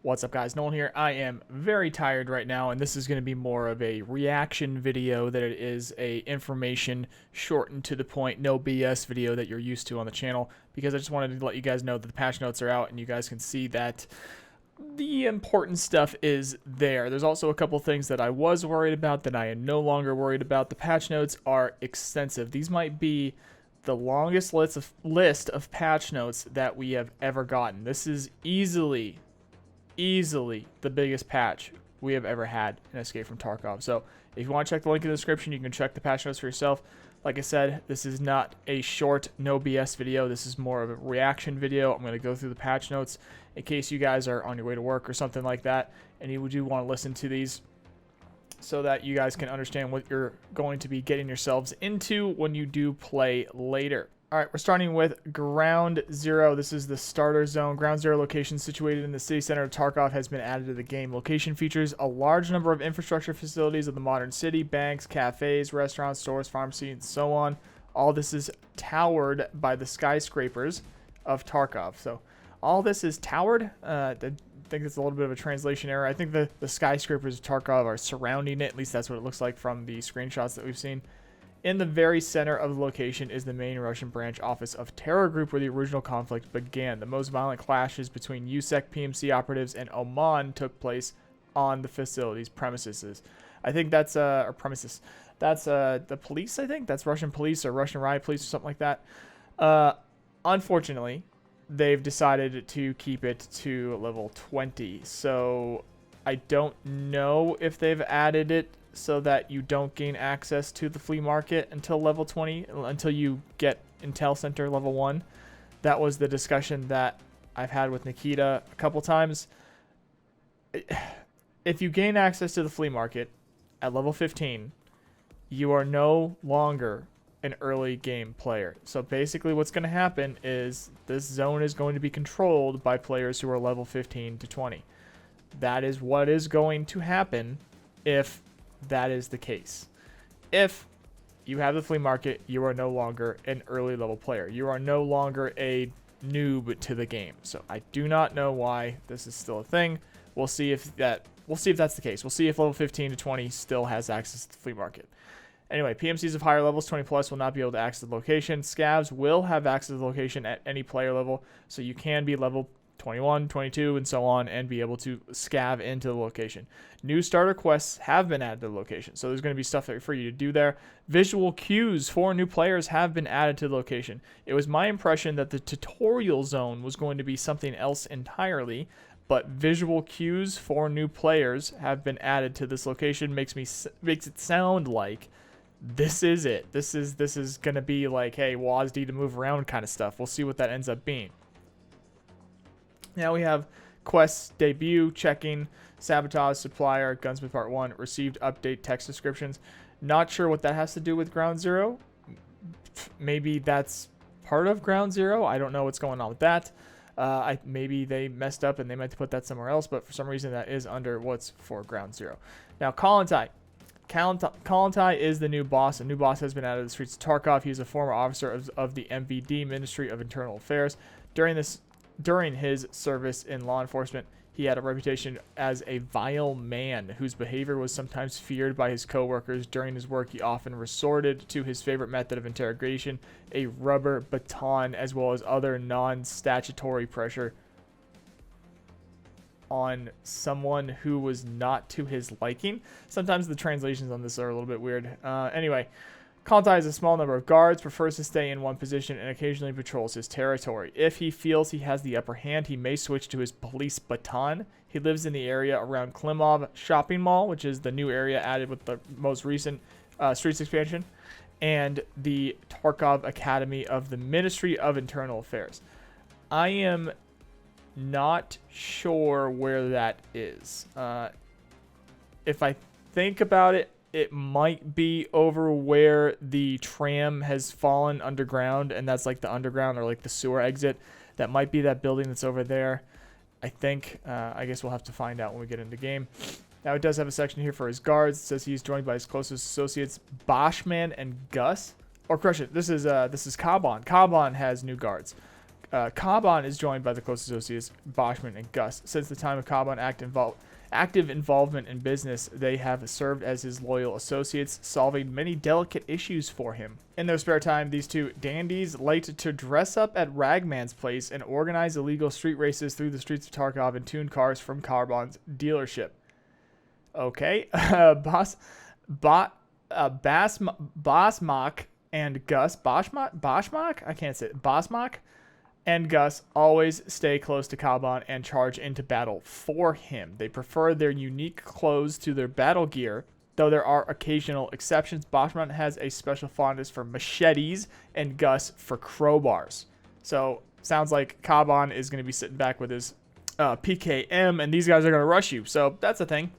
What's up, guys? Nolan here. I am very tired right now, and this is going to be more of a reaction video than it is a information shortened to the point, no BS video that you're used to on the channel, because I just wanted to let you guys know that the patch notes are out and you guys can see that the important stuff is there. There's also a couple things that I was worried about that I am no longer worried about. The patch notes are extensive. These might be the longest list of patch notes that we have ever gotten. This is easily the biggest patch we have ever had in Escape from Tarkov. So if you want to check the link in the description, you can check the patch notes for yourself. Like I said, this is not a short, no BS video. This is more of a reaction video. I'm going to go through the patch notes in case you guys are on your way to work or something like that, and you do want to listen to these so that you guys can understand what you're going to be getting yourselves into when you do play later. All right, we're starting with Ground Zero. This is the starter zone. Ground Zero location situated in the city center of Tarkov has been added to the game. Location features a large number of infrastructure facilities of the modern city, banks, cafes, restaurants, stores, pharmacy, and so on. All this is towered by the skyscrapers of Tarkov. So all this is towered. I think it's a little bit of a translation error. I think the skyscrapers of Tarkov are surrounding it. At least that's what it looks like from the screenshots that we've seen. In the very center of the location is the main Russian branch office of Terror Group, where the original conflict began. The most violent clashes between USEC PMC operatives and Oman took place on the facility's premises. I think that's or premises. That's the police. I think that's Russian police or Russian riot police or something like that. Unfortunately, they've decided to keep it to level 20. So I don't know if they've added it so that you don't gain access to the flea market until level 20, until you get Intel Center level 1. That was the discussion that I've had with Nikita a couple times. If you gain access to the flea market at level 15, you are no longer an early game player. So basically what's going to happen is this zone is going to be controlled by players who are level 15 to 20. That is what is going to happen if that is the case. If you have the flea market, you are no longer an early level player. You are no longer a noob to the game. So I do not know why this is still a thing. We'll see if that's the case. We'll see if level 15 to 20 still has access to the flea market. Anyway, PMCs of higher levels, 20 plus, will not be able to access the location. Scavs will have access to the location at any player level, so you can be level 21, 22, and so on, and be able to scav into the location. New starter quests have been added to the location, so there's going to be stuff for you to do there. Visual cues for new players have been added to the location. It was my impression that the tutorial zone was going to be something else entirely, but visual cues for new players have been added to this location. Makes it sound like this is it. This is going to be like, hey, WASD to move around kind of stuff. We'll see what that ends up being. Now we have quests debut, checking, sabotage, supplier, gunsmith part 1, received update text descriptions. Not sure what that has to do with Ground Zero. Maybe that's part of Ground Zero. I don't know what's going on with that. Maybe they messed up and they meant to put that somewhere else, but for some reason that is under what's for Ground Zero. Now Kollontay. Kollontay is the new boss. A new boss has been added to the streets of Tarkov. He is a former officer of the MVD, Ministry of Internal Affairs. During his service in law enforcement, he had a reputation as a vile man whose behavior was sometimes feared by his co-workers. During his work, he often resorted to his favorite method of interrogation, a rubber baton, as well as other non-statutory pressure on someone who was not to his liking. Sometimes the translations on this are a little bit weird. Anyway, Kollontay has a small number of guards, prefers to stay in one position, and occasionally patrols his territory. If he feels he has the upper hand, he may switch to his police baton. He lives in the area around Klimov Shopping Mall, which is the new area added with the most recent Streets expansion, and the Tarkov Academy of the Ministry of Internal Affairs. I am not sure where that is. If I think about it, it might be over where the tram has fallen underground, and that's like the underground or like the sewer exit. That might be that building that's over there. I think. I guess we'll have to find out when we get into the game. Now, it does have a section here for his guards. It says he's joined by his closest associates, Boschman and Gus. Or crush it. This is Kaban. Kaban has new guards. Kaban is joined by the close associates Boschman and Gus. Since the time of Kaban active involvement in business, they have served as his loyal associates, solving many delicate issues for him. In their spare time, these two dandies liked to dress up at Ragman's place and organize illegal street races through the streets of Tarkov and tune cars from Kaban's dealership. Okay, Bosmok and Gus, Boschmok? I can't say it. Bosmok and Gus always stay close to Kaban and charge into battle for him. They prefer their unique clothes to their battle gear, though there are occasional exceptions. Boschmok has a special fondness for machetes and Gus for crowbars. So, sounds like Kaban is going to be sitting back with his PKM, and these guys are going to rush you. So, that's a thing.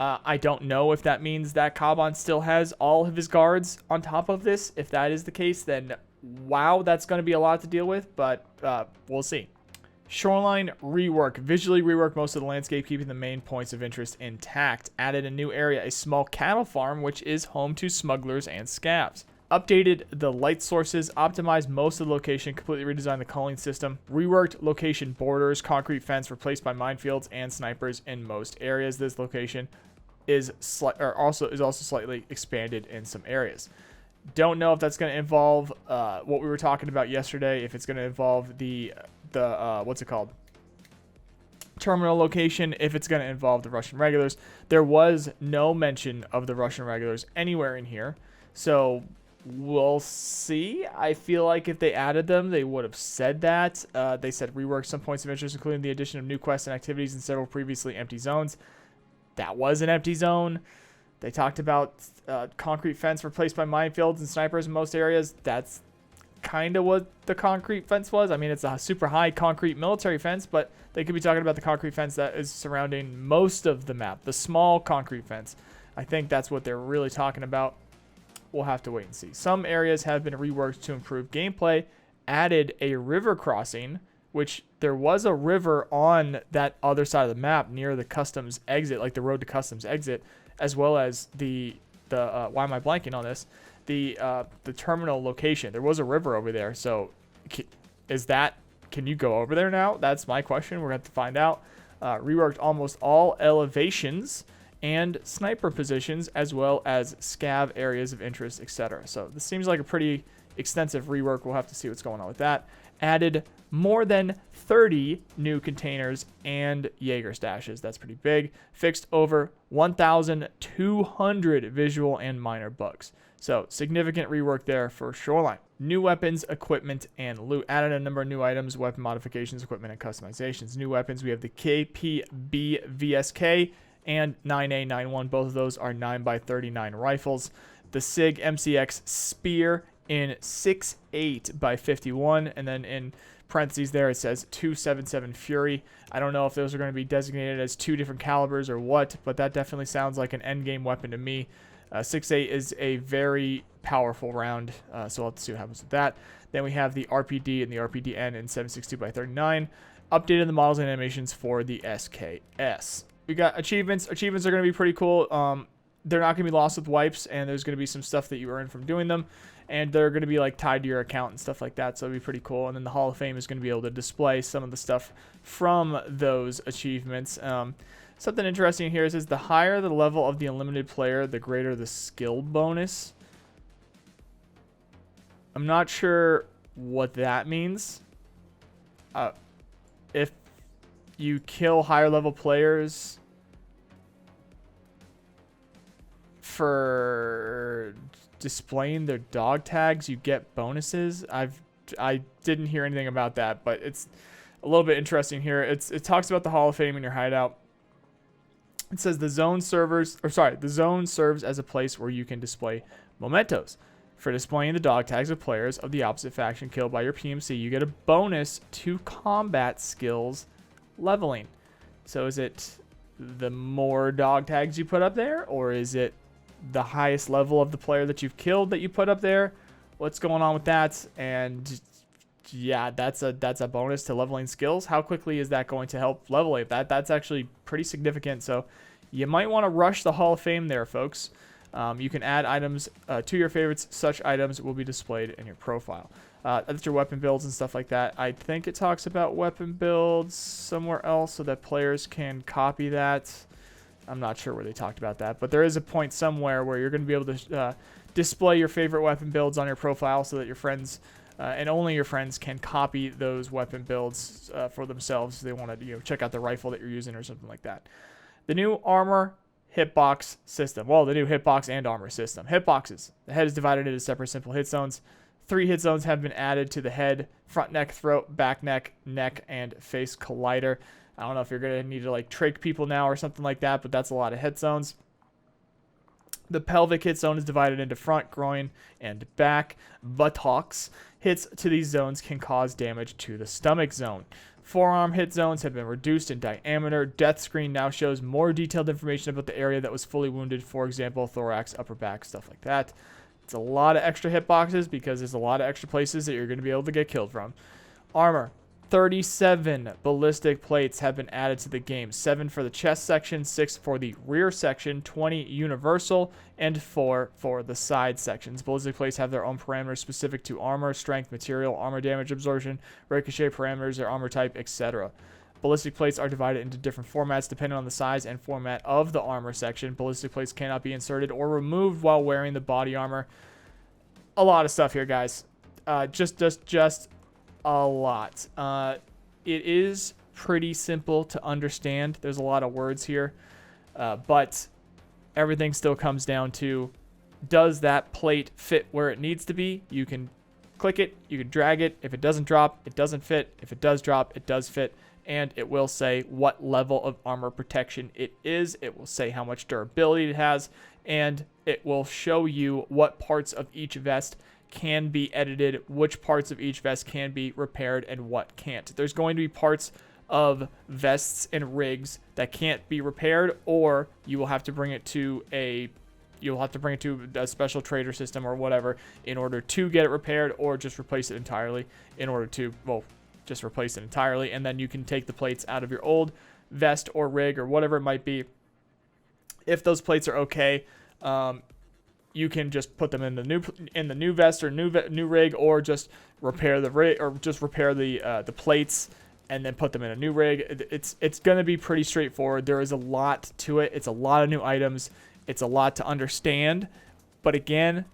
I don't know if that means that Kaban still has all of his guards on top of this. If that is the case, then wow, that's going to be a lot to deal with, but we'll see. Shoreline rework. Visually rework most of the landscape, keeping the main points of interest intact. Added a new area, a small cattle farm, which is home to smugglers and scavs. Updated the light sources, optimized most of the location, completely redesigned the culling system, reworked location borders, concrete fence replaced by minefields and snipers in most areas. This location is also slightly expanded in some areas. Don't know if that's going to involve what we were talking about yesterday. If it's going to involve the what's it called? Terminal location. If it's going to involve the Russian regulars. There was no mention of the Russian regulars anywhere in here, so we'll see. I feel like if they added them, they would have said that. They said rework some points of interest, including the addition of new quests and activities in several previously empty zones. That was an empty zone. They talked about concrete fence replaced by minefields and snipers in most areas. That's kind of what the concrete fence was. I mean, it's a super high concrete military fence, but they could be talking about the concrete fence that is surrounding most of the map, the small concrete fence. I think that's what they're really talking about. We'll have to wait and see. Some areas have been reworked to improve gameplay. Added a river crossing, which there was a river on that other side of the map near the customs exit, like the road to customs exit, as well as the why am I blanking on this? The terminal location. There was a river over there. So can you go over there now? That's my question. We're going to have to find out. Reworked almost all elevations and sniper positions, as well as scav areas of interest, etc. So this seems like a pretty extensive rework. We'll have to see what's going on with that. Added more than 30 new containers and Jaeger stashes. That's pretty big. Fixed over 1,200 visual and minor bugs. So significant rework there for Shoreline. New weapons, equipment, and loot. Added a number of new items, weapon modifications, equipment, and customizations. New weapons, we have the KPB VSK and 9A91. Both of those are 9x39 rifles. The SIG MCX Spear in 6.8x51, and then in parentheses there it says 277 Fury. I don't know if those are going to be designated as two different calibers or what, but that definitely sounds like an endgame weapon to me. 6.8 is a very powerful round, so we'll have to see what happens with that. Then we have the RPD and the RPDN in 7.62x39. Updated the models and animations for the SKS. We got achievements. Achievements are going to be pretty cool. They're not going to be lost with wipes, and there's going to be some stuff that you earn from doing them, and they're going to be like tied to your account and stuff like that, so it'll be pretty cool. And then the Hall of Fame is going to be able to display some of the stuff from those achievements. Something interesting here is the higher the level of the unlimited player, the greater the skill bonus. I'm not sure what that means. If you kill higher level players for displaying their dog tags, you get bonuses. I didn't hear anything about that, but it's a little bit interesting here. It talks about the Hall of Fame in your hideout. It says the zone serves as a place where you can display mementos. For displaying the dog tags of players of the opposite faction killed by your PMC, you get a bonus to combat skills leveling. So is it the more dog tags you put up there, or is it the highest level of the player that you've killed that you put up there? What's going on with that? And yeah, that's a bonus to leveling skills. How quickly is that going to help level it? That's actually pretty significant. So you might want to rush the Hall of Fame there, folks. You can add items to your favorites. Such items will be displayed in your profile. That's your weapon builds and stuff like that. I think it talks about weapon builds somewhere else so that players can copy that. I'm not sure where they talked about that, but there is a point somewhere where you're going to be able to display your favorite weapon builds on your profile so that your friends and only your friends can copy those weapon builds for themselves if they want to check out the rifle that you're using or something like that. The new armor hitbox system. Well, the new hitbox and armor system. Hitboxes. The head is divided into separate simple hit zones. 3 hit zones have been added to the head: front neck, throat, back neck, neck, and face collider. I don't know if you're going to need to like trick people now or something like that, but that's a lot of hit zones. The pelvic hit zone is divided into front, groin, and back. Buttocks. Hits to these zones can cause damage to the stomach zone. Forearm hit zones have been reduced in diameter. Death screen now shows more detailed information about the area that was fully wounded. For example, thorax, upper back, stuff like that. It's a lot of extra hitboxes because there's a lot of extra places that you're going to be able to get killed from. Armor. 37 ballistic plates have been added to the game. 7 for the chest section, 6 for the rear section, 20 universal, and 4 for the side sections. Ballistic plates have their own parameters specific to armor, strength, material, armor damage absorption, ricochet parameters, their armor type, etc. Ballistic plates are divided into different formats depending on the size and format of the armor section. Ballistic plates cannot be inserted or removed while wearing the body armor. A lot of stuff here, guys. Just a lot. It is pretty simple to understand. There's a lot of words here, but everything still comes down to, does that plate fit where it needs to be? You can click it, you can drag it. If it doesn't drop, it doesn't fit. If it does drop, it does fit, and it will say what level of armor protection it is. It will say how much durability it has, and it will show you what parts of each vest can be edited, which parts of each vest can be repaired, and what can't. There's going to be parts of vests and rigs that can't be repaired, or you will have to bring it to a special trader system or whatever in order to get it repaired, or just replace it entirely just replace it entirely, and then you can take the plates out of your old vest or rig or whatever it might be. If those plates are okay, you can just put them in the new vest or new rig, or just repair the rig, or just repair the plates and then put them in a new rig. It's going to be pretty straightforward. There is a lot to it. It's a lot of new items. It's a lot to understand. But again,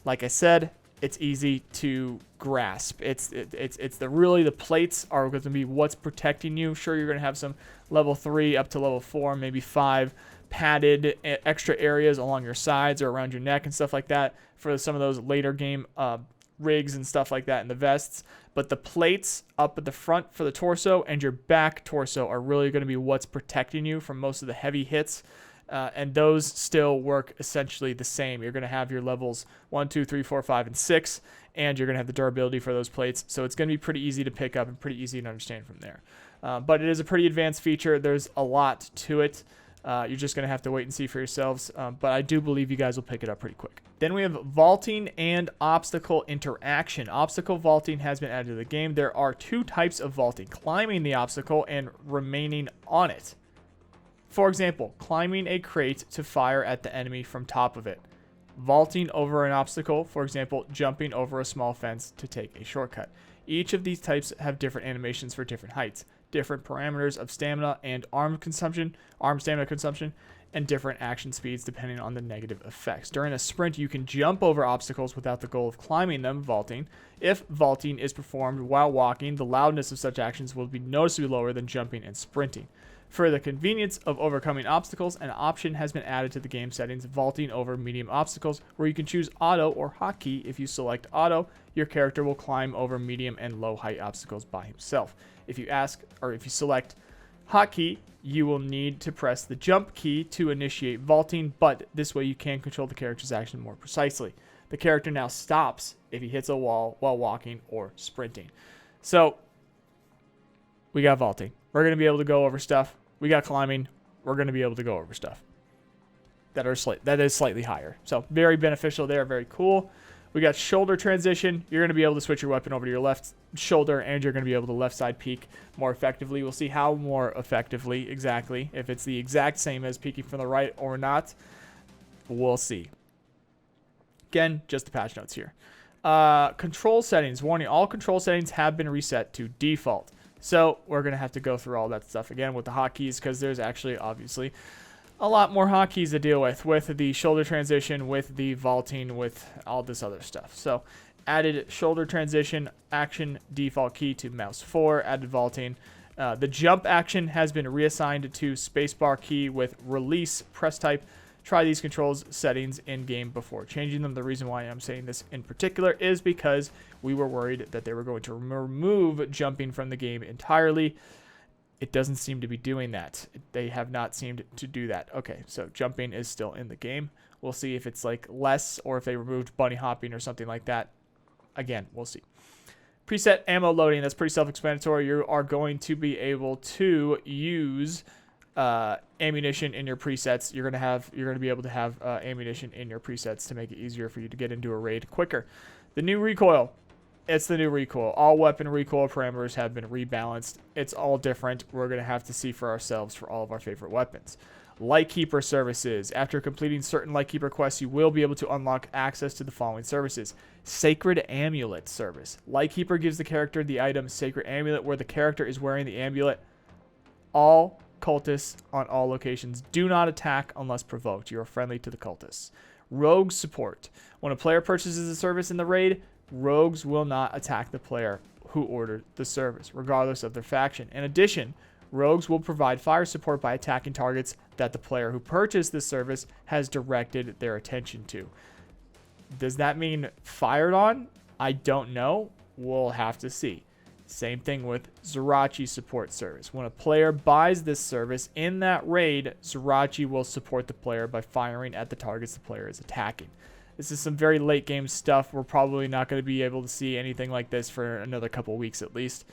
like I said, it's easy to grasp. The plates are going to be what's protecting you. Sure, you're going to have some level 3 up to level 4, maybe 5 padded extra areas along your sides or around your neck and stuff like that for some of those later game rigs and stuff like that in the vests. But the plates up at the front for the torso and your back torso are really going to be what's protecting you from most of the heavy hits. And those still work essentially the same. You're going to have your levels 1, 2, 3, 4, 5, and 6, and you're going to have the durability for those plates. So it's going to be pretty easy to pick up and pretty easy to understand from there. But it is a pretty advanced feature. There's a lot to it. You're just going to have to wait and see for yourselves. But I do believe you guys will pick it up pretty quick. Then we have vaulting and obstacle interaction. Obstacle vaulting has been added to the game. There are 2 types of vaulting: climbing the obstacle and remaining on it. For example, climbing a crate to fire at the enemy from top of it. Vaulting over an obstacle, for example, jumping over a small fence to take a shortcut. Each of these types have different animations for different heights, different parameters of stamina and arm stamina consumption, and different action speeds depending on the negative effects. During a sprint, you can jump over obstacles without the goal of climbing them, vaulting. If vaulting is performed while walking, the loudness of such actions will be noticeably lower than jumping and sprinting. For the convenience of overcoming obstacles, an option has been added to the game settings: vaulting over medium obstacles, where you can choose auto or hotkey. If you select auto, your character will climb over medium and low height obstacles by himself. If you select hotkey, you will need to press the jump key to initiate vaulting, but this way you can control the character's action more precisely. The character now stops if he hits a wall while walking or sprinting. So we got vaulting. We're going to be able to go over stuff. We got climbing. We're going to be able to go over stuff that is slightly higher. So very beneficial there. Very cool. We got shoulder transition. You're going to be able to switch your weapon over to your left shoulder, and you're going to be able to left side peek more effectively. We'll see how more effectively exactly. If it's the exact same as peeking from the right or not, we'll see. Again, just the patch notes here. Control settings. Warning, all control settings have been reset to default. So we're going to have to go through all that stuff again with the hotkeys because there's actually obviously a lot more hotkeys to deal with the shoulder transition, with the vaulting, with all this other stuff. So added shoulder transition action default key to mouse 4, added vaulting. The jump action has been reassigned to spacebar key with release press type. Try these controls settings in game before changing them. The reason why I'm saying this in particular is because we were worried that they were going to remove jumping from the game entirely. It doesn't seem to be doing that. They have not seemed to do that. Okay, so jumping is still in the game. We'll see if it's like less or if they removed bunny hopping or something like that. Again, we'll see. Preset ammo loading. That's pretty self-explanatory. You are going to be able to use ammunition in your presets. You're going to be able to have ammunition in your presets to make it easier for you to get into a raid quicker. The new recoil. It's the new recoil. All weapon recoil parameters have been rebalanced. It's all different. We're going to have to see for ourselves for all of our favorite weapons. Lightkeeper services. After completing certain Lightkeeper quests, you will be able to unlock access to the following services. Sacred Amulet service. Lightkeeper gives the character the item Sacred Amulet where the character is wearing the amulet. All cultists on all locations do not attack unless provoked. You are friendly to the cultists. Rogue support. When a player purchases a service in the raid, rogues will not attack the player who ordered the service, regardless of their faction. In addition, rogues will provide fire support by attacking targets that the player who purchased this service has directed their attention to. Does that mean fired on? I don't know. We'll have to see. Same thing with Zerachi support service. When a player buys this service in that raid, Zerachi will support the player by firing at the targets the player is attacking. This is some very late game stuff. We're probably not going to be able to see anything like this for another couple weeks at least,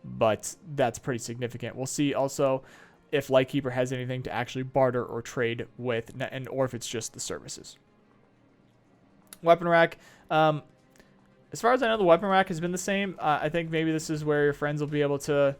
but that's pretty significant. We'll see also if Lightkeeper has anything to actually barter or trade with, and or if it's just the services. Weapon rack. As far as I know, the weapon rack has been the same. I think maybe this is where your friends will be able to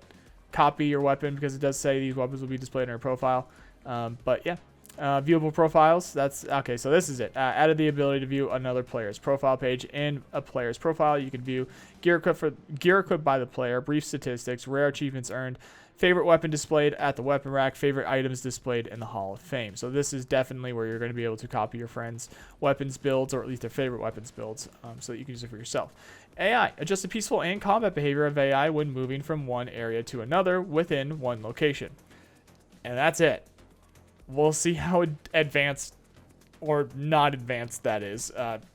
copy your weapon because it does say these weapons will be displayed in your profile. But yeah, viewable profiles. That's okay. So this is it. Added the ability to view another player's profile page in a player's profile. You can view gear equipped by the player, brief statistics, rare achievements earned, favorite weapon displayed at the weapon rack, favorite items displayed in the Hall of Fame. So this is definitely where you're going to be able to copy your friends' weapons builds, or at least their favorite weapons builds, so that you can use it for yourself. AI. Adjust the peaceful and combat behavior of AI when moving from one area to another within one location. And that's it. We'll see how advanced or not advanced that is.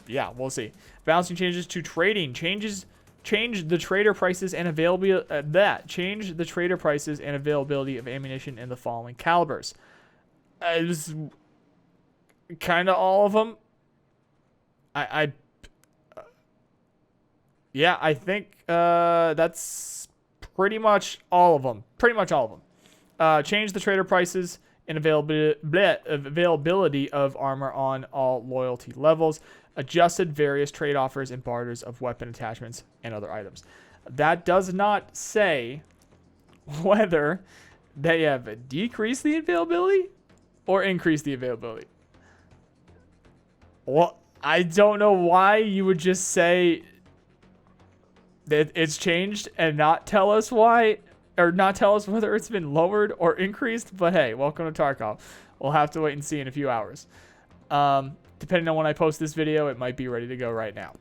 Yeah, we'll see. Balancing changes to trading. Change the trader prices and availability change the trader prices and availability of ammunition in the following calibers. It's kind of all of them. Yeah, I think that's pretty much all of them. Change the trader prices and availability of armor on all loyalty levels. Adjusted various trade offers and barters of weapon attachments and other items. That does not say whether they have decreased the availability or increased the availability. Well, I don't know why you would just say that it's changed and not tell us why, or not tell us whether it's been lowered or increased. But hey, welcome to Tarkov. We'll have to wait and see in a few hours. Depending on when I post this video, it might be ready to go right now.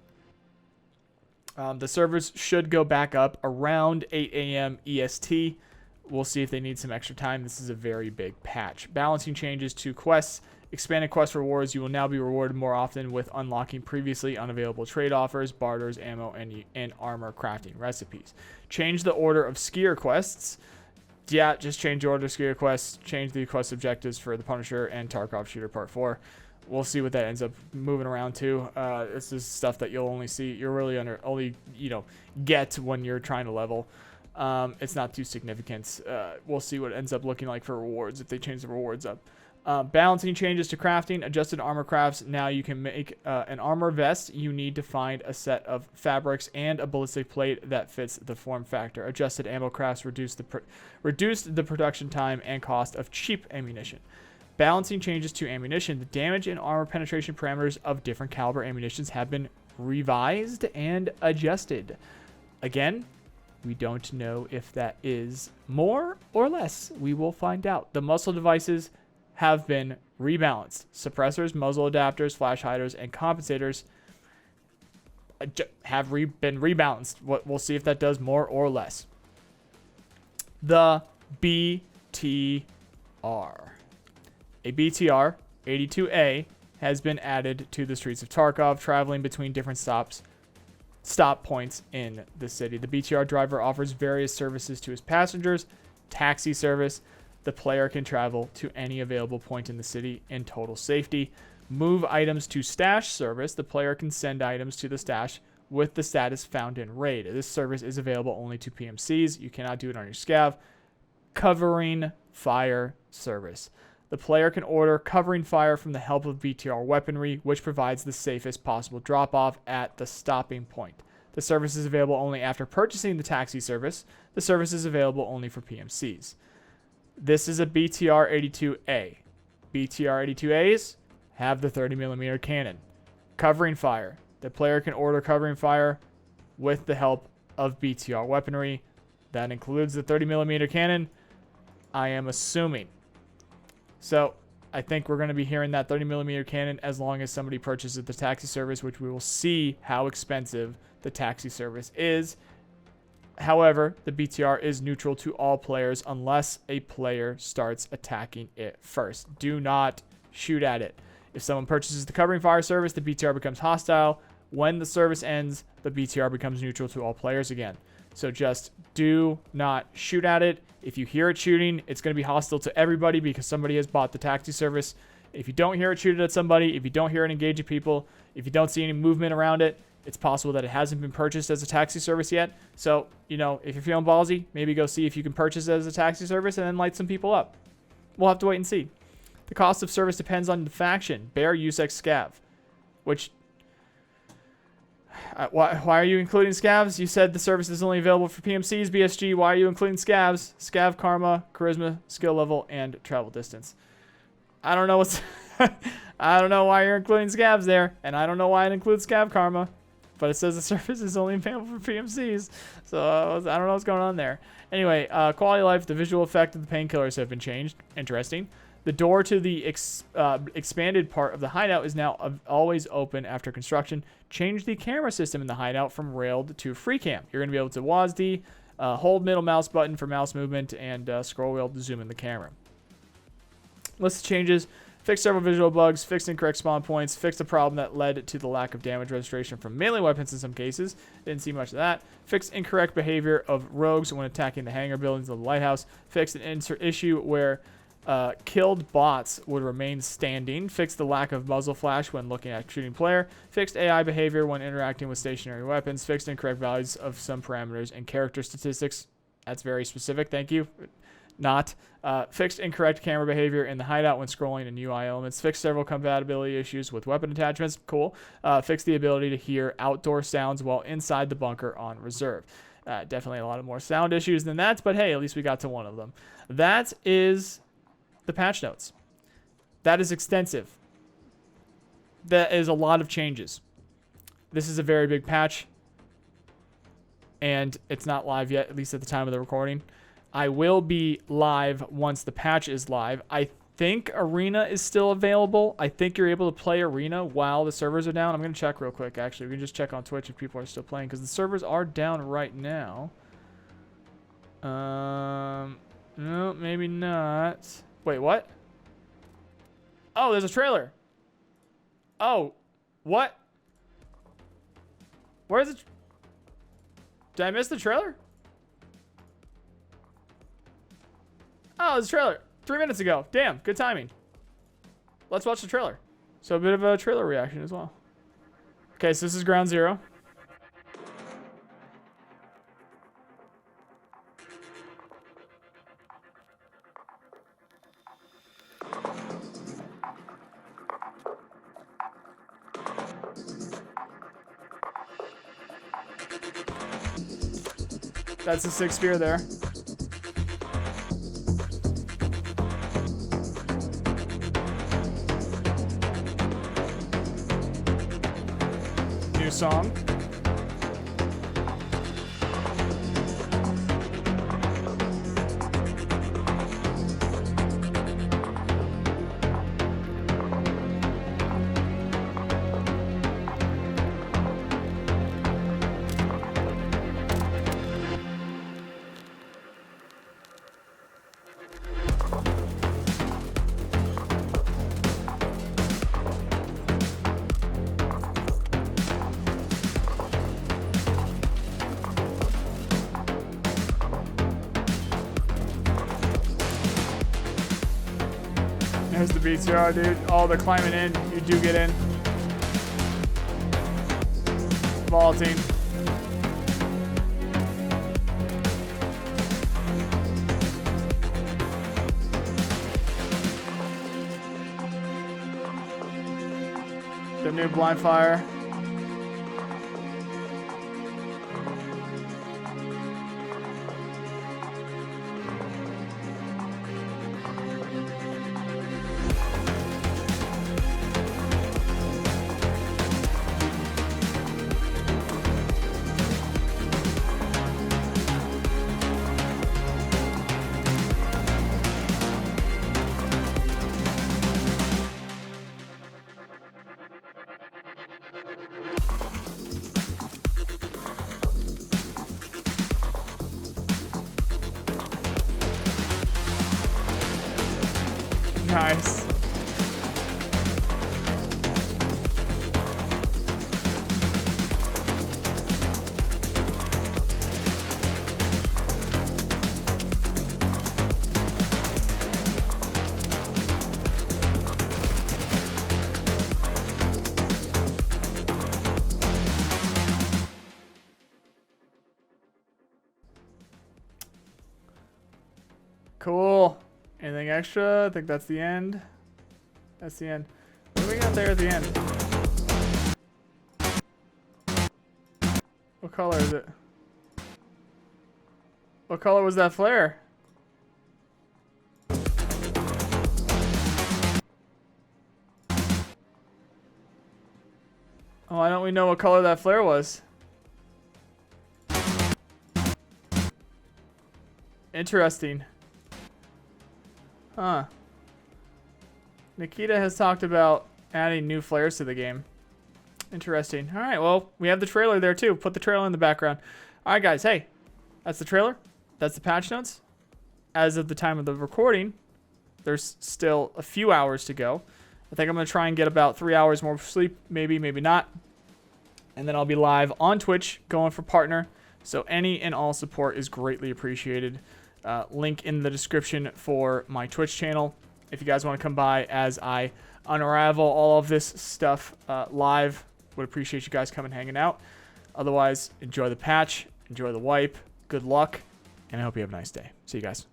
The servers should go back up around 8 a.m. EST. We'll see if they need some extra time. This is a very big patch. Balancing changes to quests. Expanded quest rewards. You will now be rewarded more often with unlocking previously unavailable trade offers, barters, ammo, and armor crafting recipes. Change the order of skier quests. Yeah, just change the order of skier quests. Change the quest objectives for the Punisher and Tarkov Shooter Part 4. We'll see what that ends up moving around to. This is stuff that you'll only see. You're really only get when you're trying to level. It's not too significant. We'll see what it ends up looking like for rewards if they change the rewards up. Balancing changes to crafting. Adjusted armor crafts. Now you can make an armor vest. You need to find a set of fabrics and a ballistic plate that fits the form factor. Adjusted ammo crafts reduced the production time and cost of cheap ammunition. Balancing changes to ammunition. The damage and armor penetration parameters of different caliber ammunitions have been revised and adjusted. Again, we don't know if that is more or less. We will find out. The muzzle devices have been rebalanced. Suppressors, muzzle adapters, flash hiders, and compensators have been rebalanced. We'll see if that does more or less. The BTR. A BTR 82A has been added to the streets of Tarkov, traveling between different stop points in the city. The BTR driver offers various services to his passengers. Taxi service. The player can travel to any available point in the city in total safety. Move items to stash service. The player can send items to the stash with the status found in raid. This service is available only to PMCs. You cannot do it on your scav. Covering fire service. The player can order covering fire from the help of BTR weaponry, which provides the safest possible drop-off at the stopping point. The service is available only after purchasing the taxi service. The service is available only for PMCs. This is a BTR 82A. BTR 82As have the 30mm cannon. Covering fire. The player can order covering fire with the help of BTR weaponry. That includes the 30mm cannon, I am assuming. So I think we're going to be hearing that 30mm cannon as long as somebody purchases the taxi service, which we will see how expensive the taxi service is. However, the BTR is neutral to all players unless a player starts attacking it first. Do not shoot at it. If someone purchases the covering fire service, the BTR becomes hostile. When the service ends, the BTR becomes neutral to all players again. So just do not shoot at it. If you hear it shooting, it's going to be hostile to everybody because somebody has bought the taxi service. If you don't hear it shoot at somebody, if you don't hear it engaging people, if you don't see any movement around it, it's possible that it hasn't been purchased as a taxi service yet. So, you know, if you're feeling ballsy, maybe go see if you can purchase it as a taxi service and then light some people up. We'll have to wait and see. The cost of service depends on the faction. Bear, USEC, Scav. Which... why are you including scavs? You said the service is only available for PMCs, BSG. Why are you including scavs? Scav karma, charisma, skill level, and travel distance. I don't know what's... I don't know why you're including scavs there, and I don't know why it includes scav karma, but it says the service is only available for PMCs, so I don't know what's going on there. Anyway, quality of life, the visual effect of the painkillers have been changed. Interesting. The door to the expanded part of the hideout is now always open after construction. Change the camera system in the hideout from railed to free cam. You're going to be able to WASD, hold middle mouse button for mouse movement, and scroll wheel to zoom in the camera. List of changes. Fixed several visual bugs, fixed incorrect spawn points, fixed a problem that led to the lack of damage registration from melee weapons in some cases. Didn't see much of that. Fixed incorrect behavior of rogues when attacking the hangar buildings of the lighthouse. Fixed an issue where killed bots would remain standing. Fixed the lack of muzzle flash when looking at shooting player. Fixed AI behavior when interacting with stationary weapons. Fixed incorrect values of some parameters and character statistics. That's very specific. Thank you. Not. Fixed incorrect camera behavior in the hideout when scrolling in UI elements. Fixed several compatibility issues with weapon attachments. Cool. Fixed the ability to hear outdoor sounds while inside the bunker on reserve. Definitely a lot of more sound issues than that, but hey, at least we got to one of them. That is the patch notes. That is extensive. That is a lot of changes. This is a very big patch, and it's not live yet, at least at the time of the recording. I will be live once the patch is live. I think Arena is still available. I think you're able to play Arena while the servers are down. I'm going to check real quick, actually. We can just check on Twitch if people are still playing, because the servers are down right now. No, maybe not. Wait, what? Oh, there's a trailer. Oh, what? Where's it? Did I miss the trailer? Oh, there's a trailer. 3 minutes ago. Damn, good timing. Let's watch the trailer. So a bit of a trailer reaction as well. Okay, so this is Ground Zero. That's the 6th spear there. a song. There's the BTR, dude. Oh, they're climbing in. You do get in. Vaulting. The new blind fire. Nice. Cool. Anything extra? I think that's the end. That's the end. What do we got there at the end? What color is it? What color was that flare? Oh, why don't we know what color that flare was? Interesting. Huh. Nikita has talked about adding new flares to the game. Interesting. All right, well, we have the trailer there too. Put the trailer in the background. All right, guys, hey, that's the trailer. That's the patch notes. As of the time of the recording, there's still a few hours to go. I think I'm going to try and get about 3 hours more sleep, maybe, maybe not. And then I'll be live on Twitch going for partner. So any and all support is greatly appreciated. Link in the description for my Twitch channel if you guys want to come by as I unravel all of this stuff live. Would appreciate you guys coming hanging out. Otherwise, enjoy the patch, enjoy the wipe, good luck, and I hope you have a nice day. See you guys.